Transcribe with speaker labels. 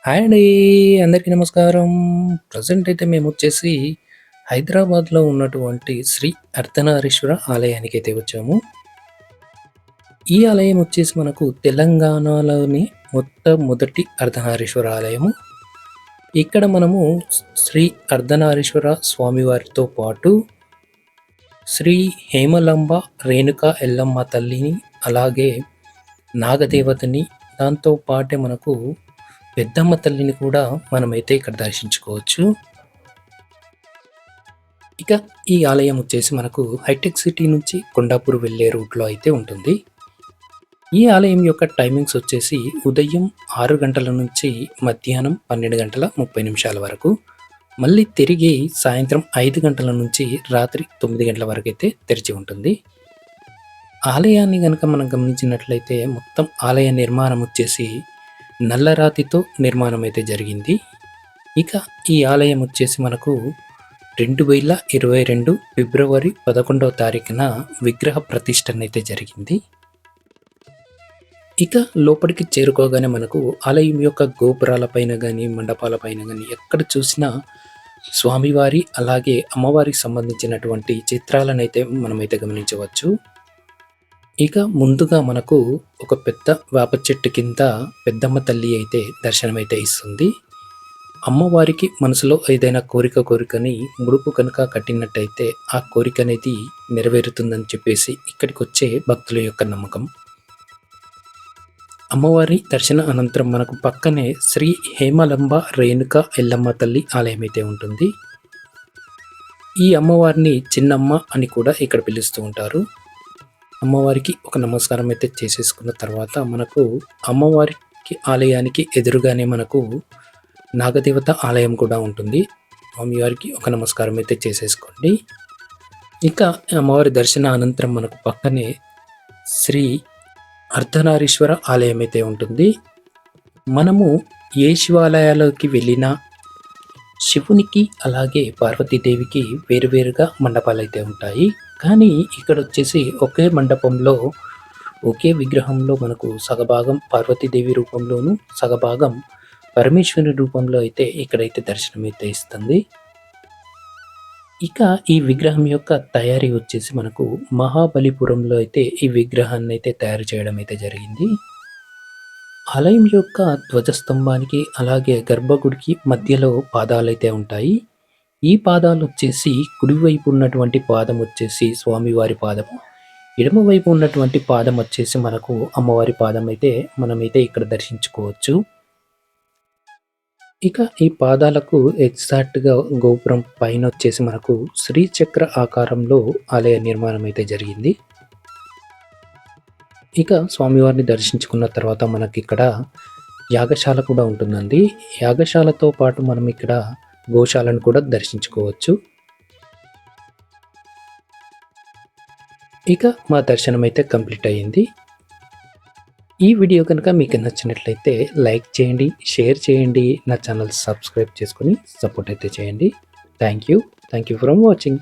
Speaker 1: Hi అండి. అందరికీ నమస్కారం. ప్రెజెంట్ అయితే మేమొచ్చేసి హైదరాబాద్‌లో ఉన్నటువంటి శ్రీ అర్ధనారీశ్వర ఆలయానికైతే వచ్చాము. ఈ ఆలయం వచ్చేసి మనకు తెలంగాణలోని మొట్టమొదటి అర్ధనారీశ్వర ఆలయము. ఇక్కడ మనము శ్రీ అర్ధనారీశ్వర స్వామివారితో పాటు శ్రీ హేమలంబ రేణుక ఎల్లమ్మ తల్లిని, అలాగే నాగదేవతని, దాంతో పాటే మనకు పెద్దమ్మ తల్లిని కూడా మనమైతే ఇక్కడ దర్శించుకోవచ్చు. ఇక ఈ ఆలయం వచ్చేసి మనకు హైటెక్ సిటీ నుంచి కొండాపూర్ వెళ్ళే రూట్‌లో అయితే ఉంటుంది. ఈ ఆలయం యొక్క టైమింగ్స్ వచ్చేసి ఉదయం 6 గంటల నుంచి మధ్యాహ్నం 12 గంటల 30 నిమిషాల వరకు. మళ్ళీ తిరిగి సాయంత్రం 5 గంటల నుంచి రాత్రి 9 గంటల వరకైతే తెరిచి ఉంటుంది. ఆలయాన్ని గనక మనం గమనించినట్లయితే మొత్తం ఆలయ నిర్మాణం వచ్చేసి నల్లరాతితో నిర్మాణం అయితే జరిగింది. ఇక ఈ ఆలయం వచ్చేసి మనకు 2022 ఫిబ్రవరి 11వ తారీఖున విగ్రహ ప్రతిష్టనైతే జరిగింది. ఇక లోపలికి చేరుకోగానే మనకు ఆలయం యొక్క గోపురాలపైన గాని, మండపాలపైన గాని ఎక్కడ చూసినా స్వామివారి అలాగే అమ్మవారికి సంబంధించినటువంటి చిత్రాలనైతే మనమైతే గమనించవచ్చు. ఇక ముందుగా మనకు ఒక పెద్ద వేప చెట్టు కింద పెద్దమ్మ తల్లి అయితే దర్శనమైతే ఇస్తుంది. అమ్మవారికి మనసులో ఏదైనా కోరికని ముడుపు కనుక కట్టినట్టయితే ఆ కోరిక అనేది నెరవేరుతుందని చెప్పేసి ఇక్కడికొచ్చే భక్తుల యొక్క నమ్మకం. అమ్మవారి దర్శన అనంతరం మనకు పక్కనే శ్రీ హేమలంబ రేణుక ఎల్లమ్మ తల్లి ఆలయం అయితే ఉంటుంది. ఈ అమ్మవారిని చిన్నమ్మ అని కూడా ఇక్కడ పిలుస్తూ ఉంటారు. అమ్మవారికి ఒక నమస్కారం అయితే చేసేసుకున్న తర్వాత మనకు అమ్మవారికి ఆలయానికి ఎదురుగానే మనకు నాగదేవత ఆలయం కూడా ఉంటుంది. స్వామివారికి ఒక నమస్కారం అయితే చేసేసుకోండి. ఇక అమ్మవారి దర్శన అనంతరం మనకు పక్కనే శ్రీ అర్ధనారీశ్వర ఆలయం అయితే ఉంటుంది. మనము ఏ శివాలయాలకి వెళ్ళినా శివునికి అలాగే పార్వతీదేవికి వేరువేరుగా మండపాలైతే ఉంటాయి. కానీ ఇక్కడ వచ్చేసి ఒకే మండపంలో ఒకే విగ్రహంలో మనకు సగభాగం పార్వతీదేవి రూపంలోను, సగభాగం పరమేశ్వరుని రూపంలో అయితే ఇక్కడైతే దర్శనమైతే ఇస్తుంది. ఇక ఈ విగ్రహం యొక్క తయారీ వచ్చేసి మనకు మహాబలిపురంలో అయితే ఈ విగ్రహాన్ని అయితే తయారు చేయడం అయితే జరిగింది. ఆలయం యొక్క ధ్వజస్తంభానికి అలాగే గర్భగుడికి మధ్యలో పాదాలైతే ఉంటాయి. ఈ పాదాలు వచ్చేసి కుడివైపు ఉన్నటువంటి పాదం వచ్చేసి స్వామివారి పాదము, ఎడమవైపు ఉన్నటువంటి పాదం వచ్చేసి మనకు అమ్మవారి పాదం అయితే మనమైతే ఇక్కడ దర్శించుకోవచ్చు. ఇక ఈ పాదాలకు ఎగ్జాక్ట్‌గా గోపురం పైన వచ్చేసి మనకు శ్రీచక్ర ఆకారంలో ఆలయ నిర్మాణం అయితే జరిగింది. ఇక స్వామివారిని దర్శించుకున్న తర్వాత మనకిక్కడ యాగశాల కూడా ఉంటుందండి. యాగశాలతో పాటు మనం ఇక్కడ గోశాలను కూడా దర్శించుకోవచ్చు. ఇక మా దర్శనం అయితే కంప్లీట్ అయ్యింది. ఈ వీడియో కనుక మీకు నచ్చినట్లయితే లైక్ చేయండి, షేర్ చేయండి, నా ఛానల్ సబ్స్క్రైబ్ చేసుకొని సపోర్ట్ అయితే చేయండి. Thank you for watching.